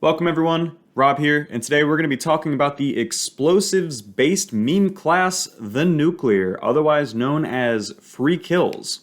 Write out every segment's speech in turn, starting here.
Welcome everyone, Rob here, and today we're going to be talking about the explosives-based meme class, the Nuclear, otherwise known as Free Kills.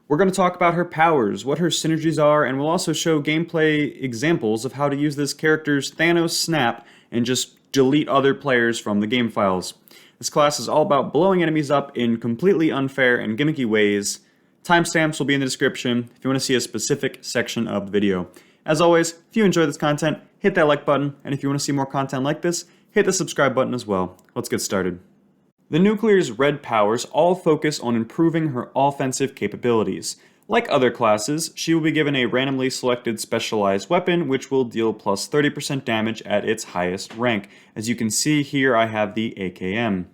We're going to talk about her powers, what her synergies are, and we'll also show gameplay examples of how to use this character's Thanos snap and just delete other players from the game files. This class is all about blowing enemies up in completely unfair and gimmicky ways. Timestamps will be in the description if you want to see a specific section of the video. As always, if you enjoy this content, hit that like button, and if you want to see more content like this, hit the subscribe button as well. Let's get started. The Nuclear's red powers all focus on improving her offensive capabilities. Like other classes, she will be given a randomly selected specialized weapon which will deal plus 30% damage at its highest rank. As you can see here, I have the AKM.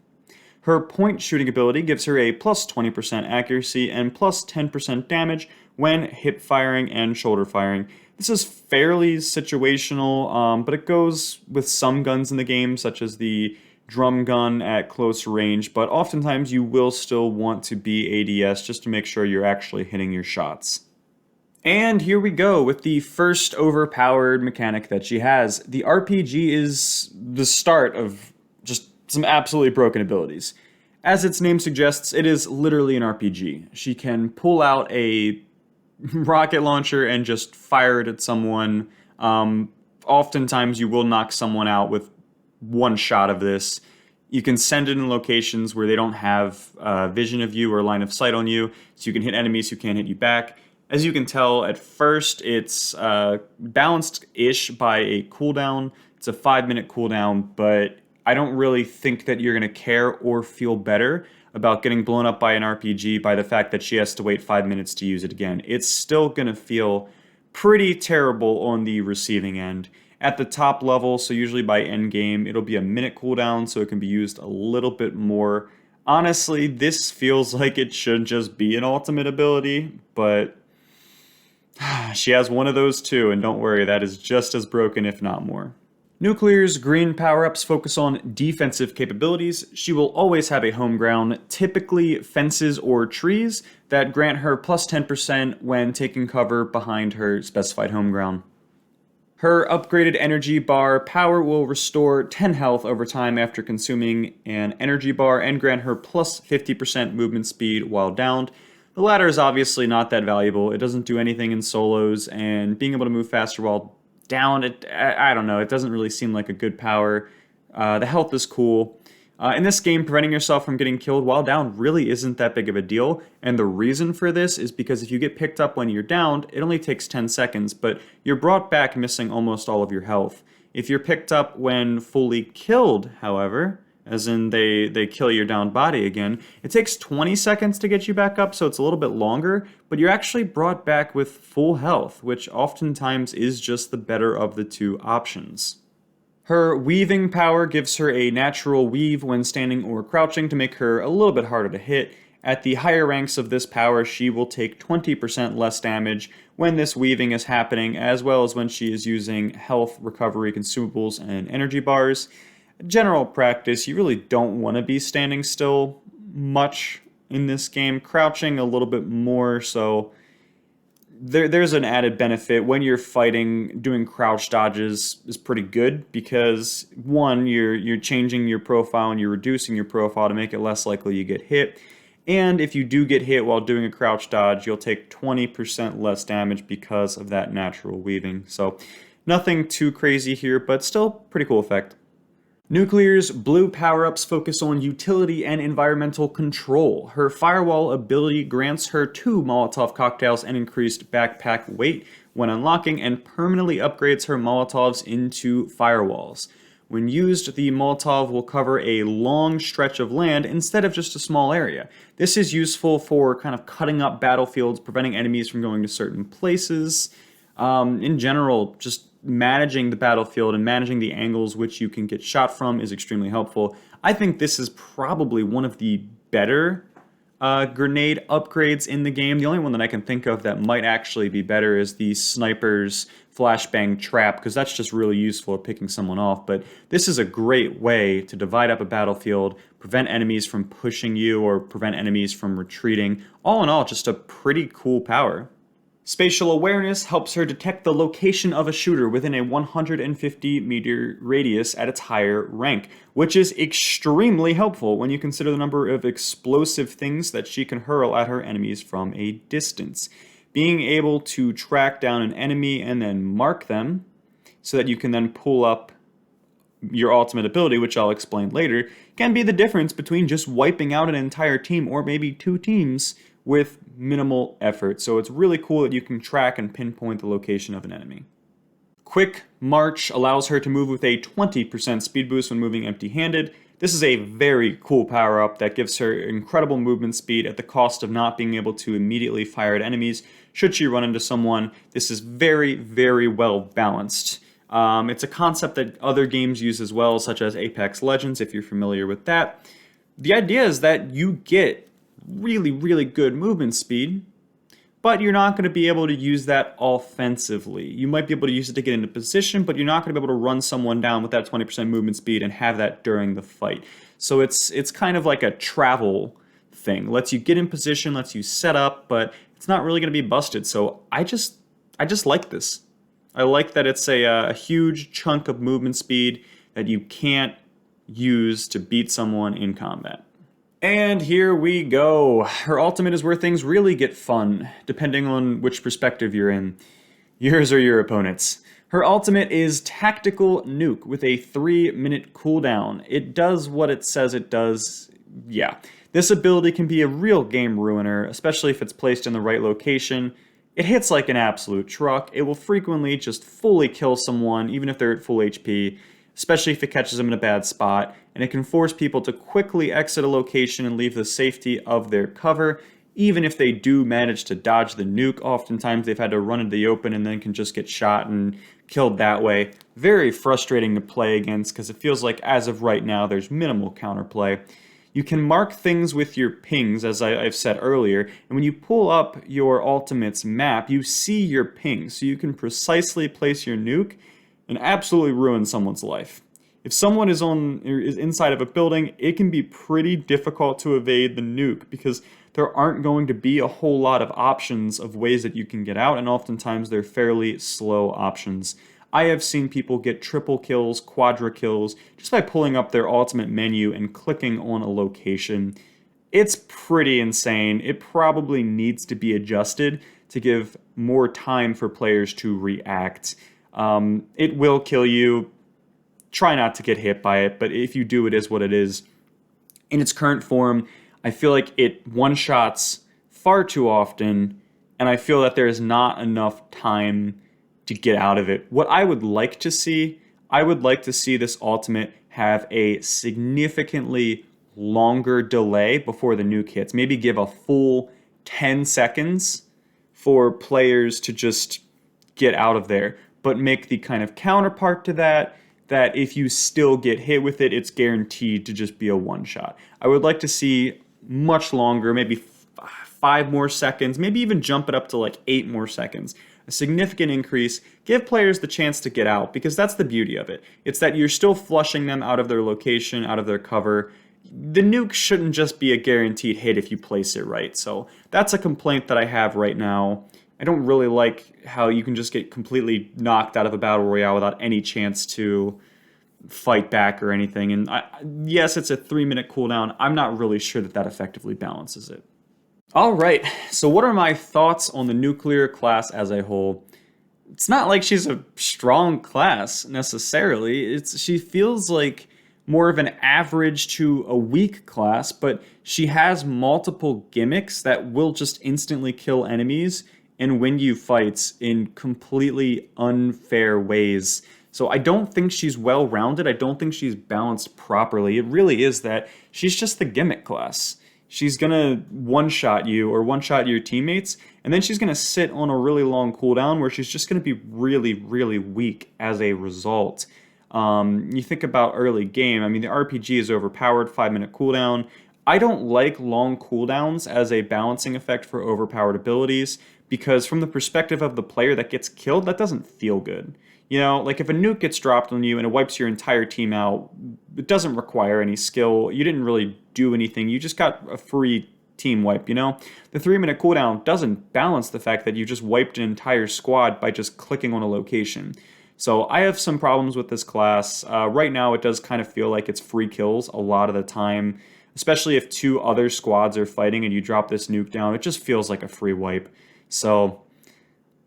Her point shooting ability gives her a plus 20% accuracy and plus 10% damage when hip firing and shoulder firing. This is fairly situational, but it goes with some guns in the game, such as the drum gun at close range, but oftentimes you will still want to be ADS just to make sure you're actually hitting your shots. And here we go with the first overpowered mechanic that she has. The RPG is the start of just some absolutely broken abilities. As its name suggests, it is literally an RPG. She can pull out a rocket launcher and just fire it at someone. Oftentimes you will knock someone out with one shot of this. You can send it in locations where they don't have vision of you or line of sight on you, so you can hit enemies who can't hit you back. As you can tell, at first it's balanced-ish by a cooldown. It's a 5-minute cooldown, but I don't really think that you're going to care or feel better about getting blown up by an RPG by the fact that she has to wait 5 minutes to use it again. It's still going to feel pretty terrible on the receiving end. At the top level, so usually by end game, it'll be a minute cooldown, so it can be used a little bit more. Honestly, this feels like it should just be an ultimate ability, but she has one of those too, and don't worry, that is just as broken, if not more. Nuclear's green power-ups focus on defensive capabilities. She will always have a home ground, typically fences or trees, that grant her plus 10% when taking cover behind her specified home ground. Her upgraded energy bar power will restore 10 health over time after consuming an energy bar and grant her plus 50% movement speed while downed. The latter is obviously not that valuable. It doesn't do anything in solos, and being able to move faster while down, I don't know, it doesn't really seem like a good power. The health is cool. In this game, preventing yourself from getting killed while down really isn't that big of a deal, and the reason for this is because if you get picked up when you're downed, it only takes 10 seconds, but you're brought back missing almost all of your health. If you're picked up when fully killed, however, as in they kill your downed body again, it takes 20 seconds to get you back up, so it's a little bit longer, but you're actually brought back with full health, which oftentimes is just the better of the two options. Her weaving power gives her a natural weave when standing or crouching to make her a little bit harder to hit. At the higher ranks of this power, she will take 20% less damage when this weaving is happening, as well as when she is using health, recovery, consumables, and energy bars. General practice, you really don't want to be standing still much in this game. Crouching a little bit more, so there's an added benefit. When you're fighting, doing crouch dodges is pretty good because, one, you're changing your profile and you're reducing your profile to make it less likely you get hit. And if you do get hit while doing a crouch dodge, you'll take 20% less damage because of that natural weaving. So nothing too crazy here, but still pretty cool effect. Nuclear's blue power-ups focus on utility and environmental control. Her firewall ability grants her 2 Molotov cocktails and increased backpack weight when unlocking, and permanently upgrades her Molotovs into firewalls. When used, the Molotov will cover a long stretch of land instead of just a small area. This is useful for kind of cutting up battlefields, preventing enemies from going to certain places. In general, just managing the battlefield and managing the angles which you can get shot from is extremely helpful. I think this is probably one of the better grenade upgrades in the game. The only one that I can think of that might actually be better is the sniper's flashbang trap, because that's just really useful at picking someone off. But this is a great way to divide up a battlefield, prevent enemies from pushing you or prevent enemies from retreating. All in all, just a pretty cool power. Spatial awareness helps her detect the location of a shooter within a 150-meter radius at its higher rank, which is extremely helpful when you consider the number of explosive things that she can hurl at her enemies from a distance. Being able to track down an enemy and then mark them so that you can then pull up your ultimate ability, which I'll explain later, can be the difference between just wiping out an entire team or maybe two teams with minimal effort. So it's really cool that you can track and pinpoint the location of an enemy. Quick March allows her to move with a 20% speed boost when moving empty-handed. This is a very cool power-up that gives her incredible movement speed at the cost of not being able to immediately fire at enemies should she run into someone. This is very, very well balanced. It's a concept that other games use as well, such as Apex Legends, if you're familiar with that. The idea is that you get really, really good movement speed, but you're not going to be able to use that offensively. You might be able to use it to get into position, but you're not going to be able to run someone down with that 20% movement speed and have that during the fight. So it's kind of like a travel thing. Lets you get in position, lets you set up, but it's not really going to be busted. So I just like this. I like that it's a huge chunk of movement speed that you can't use to beat someone in combat. And here we go. Her ultimate is where things really get fun, depending on which perspective you're in. Yours or your opponent's. Her ultimate is Tactical Nuke with a 3-minute cooldown. It does what it says it does. Yeah. This ability can be a real game ruiner, especially if it's placed in the right location. It hits like an absolute truck. It will frequently just fully kill someone, even if they're at full HP, especially if it catches them in a bad spot, and it can force people to quickly exit a location and leave the safety of their cover. Even if they do manage to dodge the nuke, oftentimes they've had to run into the open and then can just get shot and killed that way. Very frustrating to play against because it feels like as of right now there's minimal counterplay. You can mark things with your pings, as I've said earlier, and when you pull up your ultimate's map, you see your pings, so you can precisely place your nuke and absolutely ruin someone's life. If someone is inside of a building, it can be pretty difficult to evade the nuke because there aren't going to be a whole lot of options of ways that you can get out, and oftentimes they're fairly slow options. I have seen people get triple kills, quadra kills, just by pulling up their ultimate menu and clicking on a location. It's pretty insane. It probably needs to be adjusted to give more time for players to react. It will kill you. Try not to get hit by it, but if you do, it is what it is. In its current form, I feel like it one-shots far too often, and I feel that there is not enough time to get out of it. What I would like to see, I would like to see this ultimate have a significantly longer delay before the nuke hits. Maybe give a full 10 seconds for players to just get out of there, but make the kind of counterpart to that if you still get hit with it, it's guaranteed to just be a one-shot. I would like to see much longer, maybe 5 more seconds, maybe even jump it up to like 8 more seconds. A significant increase, give players the chance to get out, because that's the beauty of it. It's that you're still flushing them out of their location, out of their cover. The nuke shouldn't just be a guaranteed hit if you place it right. So that's a complaint that I have right now. I don't really like how you can just get completely knocked out of a battle royale without any chance to fight back or anything. And yes, it's a 3-minute cooldown. I'm not really sure that effectively balances it. Alright, so what are my thoughts on the nuclear class as a whole? It's not like she's a strong class, necessarily. She feels like more of an average to a weak class, but she has multiple gimmicks that will just instantly kill enemies and win you fights in completely unfair ways. So I don't think she's well-rounded. I don't think she's balanced properly. It really is that she's just the gimmick class. She's going to one-shot you or one-shot your teammates, and then she's going to sit on a really long cooldown where she's just going to be really, really weak as a result. You think about early game, I mean, the RPG is overpowered, 5-minute cooldown. I don't like long cooldowns as a balancing effect for overpowered abilities, because from the perspective of the player that gets killed, that doesn't feel good. You know, like if a nuke gets dropped on you and it wipes your entire team out, it doesn't require any skill. You didn't really do anything. You just got a free team wipe, you know? The 3-minute cooldown doesn't balance the fact that you just wiped an entire squad by just clicking on a location. So I have some problems with this class. Right now it does kind of feel like it's free kills a lot of the time, especially if 2 other squads are fighting and you drop this nuke down. It just feels like a free wipe. So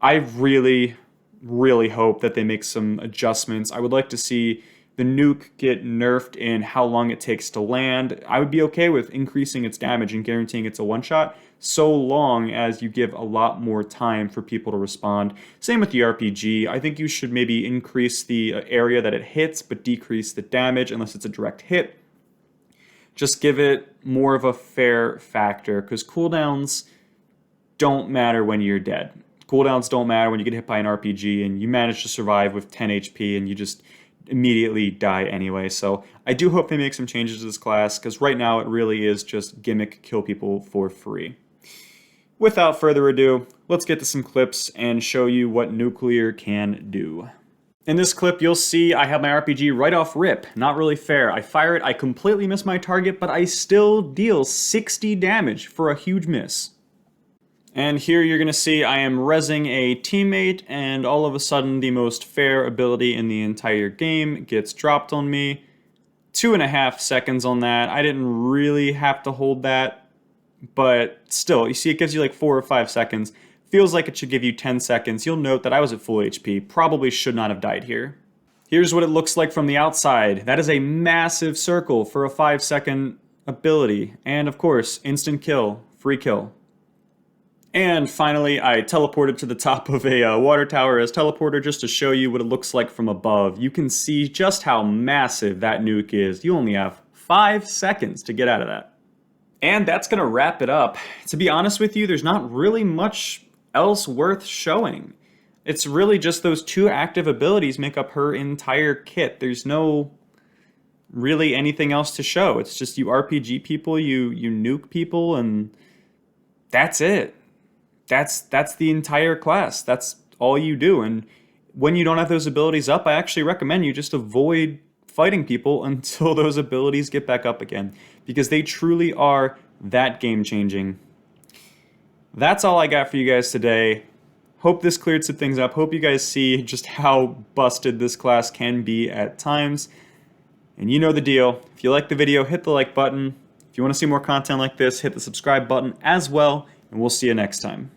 I really, really hope that they make some adjustments. I would like to see the nuke get nerfed in how long it takes to land. I would be okay with increasing its damage and guaranteeing it's a one-shot, so long as you give a lot more time for people to respond. Same with the RPG. I think you should maybe increase the area that it hits, but decrease the damage unless it's a direct hit. Just give it more of a fair factor, because cooldowns don't matter when you're dead. Cooldowns don't matter when you get hit by an RPG and you manage to survive with 10 HP and you just immediately die anyway. So I do hope they make some changes to this class, because right now it really is just gimmick kill people for free. Without further ado, let's get to some clips and show you what nuclear can do. In this clip, you'll see I have my RPG right off rip. Not really fair. I fire it, I completely miss my target, but I still deal 60 damage for a huge miss. And here you're going to see I am rezzing a teammate, and all of a sudden the most fair ability in the entire game gets dropped on me. 2.5 seconds on that. I didn't really have to hold that, but still, you see it gives you like 4 or 5 seconds. Feels like it should give you 10 seconds. You'll note that I was at full HP. Probably should not have died here. Here's what it looks like from the outside. That is a massive circle for a 5-second ability. And of course, instant kill, free kill. And finally, I teleported to the top of a water tower as teleporter just to show you what it looks like from above. You can see just how massive that nuke is. You only have 5 seconds to get out of that. And that's going to wrap it up. To be honest with you, there's not really much else worth showing. It's really just those 2 active abilities make up her entire kit. There's no really anything else to show. It's just you RPG people, you nuke people, and that's it. That's the entire class. That's all you do. And when you don't have those abilities up, I actually recommend you just avoid fighting people until those abilities get back up again, because they truly are that game-changing. That's all I got for you guys today. Hope this cleared some things up. Hope you guys see just how busted this class can be at times. And you know the deal. If you like the video, hit the like button. If you want to see more content like this, hit the subscribe button as well, and we'll see you next time.